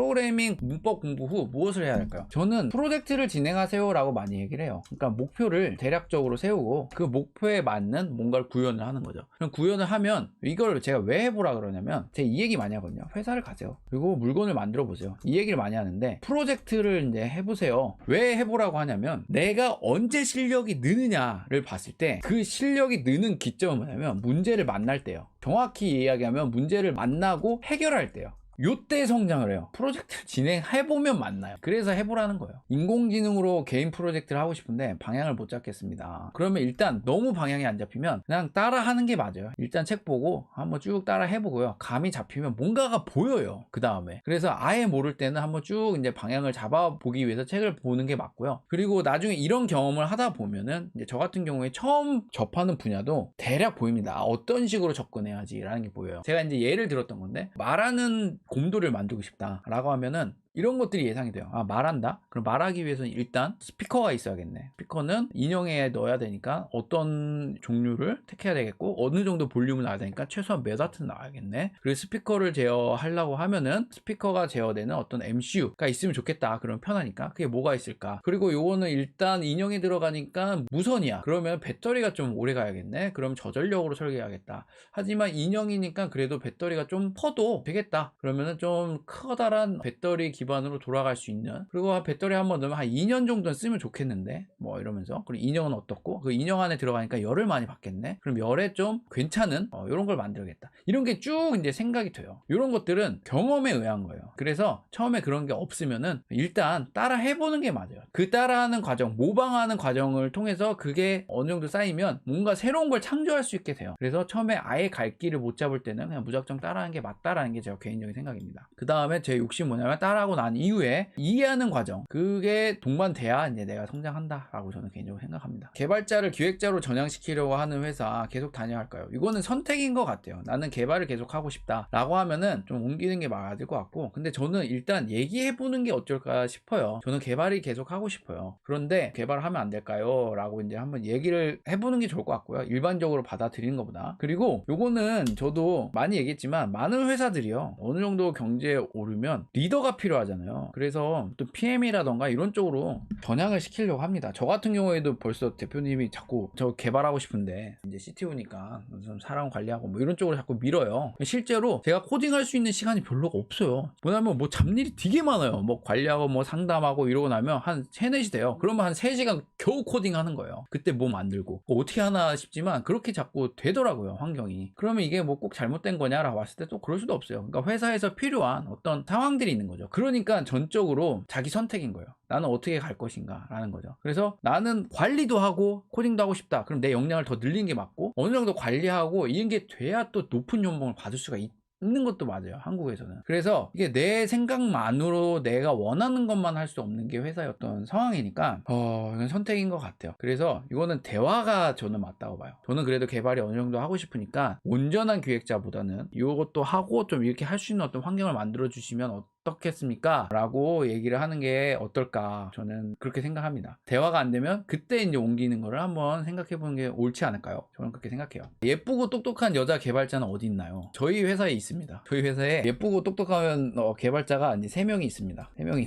프로그래밍 문법 공부 후 무엇을 해야 할까요? 저는 프로젝트를 진행하세요 라고 많이 얘기를 해요. 그러니까 목표를 대략적으로 세우고 그 목표에 맞는 뭔가를 구현을 하는 거죠. 그럼 구현을 하면 이걸 제가 왜 해보라 그러냐면 제가 이 얘기 많이 하거든요. 회사를 가세요. 그리고 물건을 만들어 보세요. 이 얘기를 많이 하는데 프로젝트를 이제 해보세요. 왜 해보라고 하냐면 내가 언제 실력이 느느냐를 봤을 때 그 실력이 느는 기점은 뭐냐면 문제를 만날 때요. 정확히 이야기하면 문제를 만나고 해결할 때요. 요때 성장을 해요. 프로젝트를 진행해보면 만나요. 그래서 해보라는 거예요. 인공지능으로 개인 프로젝트를 하고 싶은데 방향을 못 잡겠습니다. 그러면 일단 너무 방향이 안 잡히면 그냥 따라 하는 게 맞아요. 일단 책 보고 한번 쭉 따라 해보고요. 감이 잡히면 뭔가가 보여요. 그 다음에. 그래서 아예 모를 때는 한번 쭉 이제 방향을 잡아보기 위해서 책을 보는 게 맞고요. 그리고 나중에 이런 경험을 하다 보면은 이제 저 같은 경우에 처음 접하는 분야도 대략 보입니다. 어떤 식으로 접근해야지라는 게 보여요. 제가 이제 예를 들었던 건데 말하는 곰돌이를 만들고 싶다라고 하면은 이런 것들이 예상이 돼요. 아, 말한다? 그럼 말하기 위해서는 일단 스피커가 있어야겠네. 스피커는 인형에 넣어야 되니까 어떤 종류를 택해야 되겠고 어느 정도 볼륨을 나와야 되니까 최소한 몇 와트는 나와야겠네. 그리고 스피커를 제어하려고 하면은 스피커가 제어되는 어떤 MCU가 있으면 좋겠다. 그러면 편하니까. 그게 뭐가 있을까? 그리고 요거는 일단 인형에 들어가니까 무선이야. 그러면 배터리가 좀 오래 가야겠네. 그럼 저전력으로 설계해야겠다. 하지만 인형이니까 그래도 배터리가 좀 커도 되겠다. 그러면은 좀 커다란 배터리 기반으로 돌아갈 수 있는, 그리고 배터리 한번 넣으면 한 2년 정도는 쓰면 좋겠는데 뭐 이러면서, 그리고 인형은 어떻고 그 인형 안에 들어가니까 열을 많이 받겠네. 그럼 열에 좀 괜찮은 이런 걸 만들겠다. 이런 게 쭉 이제 생각이 돼요. 이런 것들은 경험에 의한 거예요. 그래서 처음에 그런 게 없으면은 일단 따라 해보는 게 맞아요. 그 따라하는 과정, 모방하는 과정을 통해서 그게 어느 정도 쌓이면 뭔가 새로운 걸 창조할 수 있게 돼요. 그래서 처음에 아예 갈 길을 못 잡을 때는 그냥 무작정 따라하는 게 맞다라는 게 제가 개인적인 생각입니다. 그 다음에 제 욕심이 뭐냐면 따라하고 난 이후에 이해하는 과정, 그게 동반돼야 이제 내가 성장한다라고 저는 개인적으로 생각합니다. 개발자를 기획자로 전향시키려고 하는 회사 계속 다녀야 할까요? 이거는 선택인 것 같아요. 나는 개발을 계속 하고 싶다라고 하면은 좀 옮기는 게 맞을 것 같고, 근데 저는 일단 얘기해보는 게 어쩔까 싶어요. 저는 개발이 계속 하고 싶어요. 그런데 개발을 하면 안 될까요? 라고 이제 한번 얘기를 해보는 게 좋을 것 같고요. 일반적으로 받아들이는 것보다. 그리고 요거는 저도 많이 얘기했지만 많은 회사들이요, 어느 정도 경제에 오르면 리더가 필요하잖아요. 그래서 또 PM이라던가 이런 쪽으로 전향을 시키려고 합니다. 저 같은 경우에도 벌써 대표님이 자꾸 저 개발하고 싶은데 이제 CTO니까 좀 사람 관리하고 뭐 이런 쪽으로 자꾸 밀어요. 실제로 제가 코딩할 수 있는 시간이 별로가 없어요. 뭐냐면 뭐 잡일이 되게 많아요. 뭐 관리하고 뭐 상담하고 이러고 나면 한 3, 4시 돼요. 그러면 한 3시간 겨우 코딩하는 거예요. 그때 뭐 만들고 어떻게 하나 싶지만 그렇게 자꾸 되더라고요, 환경이. 그러면 이게 뭐 꼭 잘못된 거냐라고 봤을 때 또 그럴 수도 없어요. 그러니까 회사에서 필요한 어떤 상황들이 있는 거죠. 그러니까 전적으로 자기 선택인 거예요. 나는 어떻게 갈 것인가 라는 거죠. 그래서 나는 관리도 하고 코딩도 하고 싶다. 그럼 내 역량을 더 늘리는 게 맞고, 어느 정도 관리하고 이런 게 돼야 또 높은 연봉을 받을 수가 있는 것도 맞아요, 한국에서는. 그래서 이게 내 생각만으로 내가 원하는 것만 할 수 없는 게 회사의 어떤 상황이니까 이건 선택인 것 같아요. 그래서 이거는 대화가 저는 맞다고 봐요. 저는 그래도 개발이 어느 정도 하고 싶으니까 온전한 기획자보다는 이것도 하고 좀 이렇게 할 수 있는 어떤 환경을 만들어 주시면 어떻겠습니까? 라고 얘기를 하는 게 어떨까, 저는 그렇게 생각합니다. 대화가 안 되면 그때 이제 옮기는 거를 한번 생각해 보는 게 옳지 않을까요? 저는 그렇게 생각해요. 예쁘고 똑똑한 여자 개발자는 어디 있나요? 저희 회사에 있습니다. 저희 회사에 예쁘고 똑똑한 개발자가 이제 3명이 있습니다. 3명이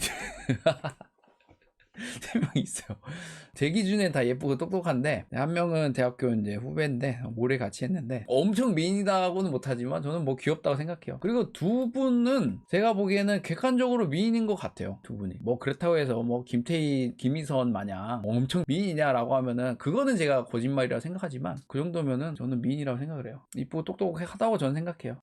3명이 있어요. 제 기준에 다 예쁘고 똑똑한데, 한 명은 대학교 이제 후배인데 오래 같이 했는데 엄청 미인이다고는 못하지만 저는 뭐 귀엽다고 생각해요. 그리고 2분은 제가 보기에는 객관적으로 미인인 것 같아요. 2분이 뭐 그렇다고 해서 뭐 김태희, 김희선 마냥 엄청 미인이냐라고 하면은 그거는 제가 거짓말이라고 생각하지만, 그 정도면은 저는 미인이라고 생각을 해요. 이쁘고 똑똑하다고 저는 생각해요.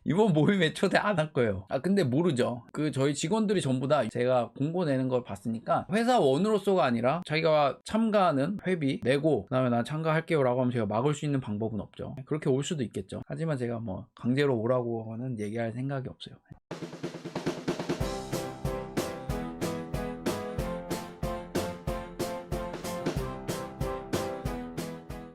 이번 모임에 초대 안 할 거예요. 근데 모르죠. 저희 직원들이 전부 다 제가 공고 내는 걸 봤으니까 회사원으로서가 아니라 자기가 참가하는 회비 내고 그다음에 난 참가할게요 라고 하면 제가 막을 수 있는 방법은 없죠. 그렇게 올 수도 있겠죠. 하지만 제가 뭐 강제로 오라고는 얘기할 생각이 없어요.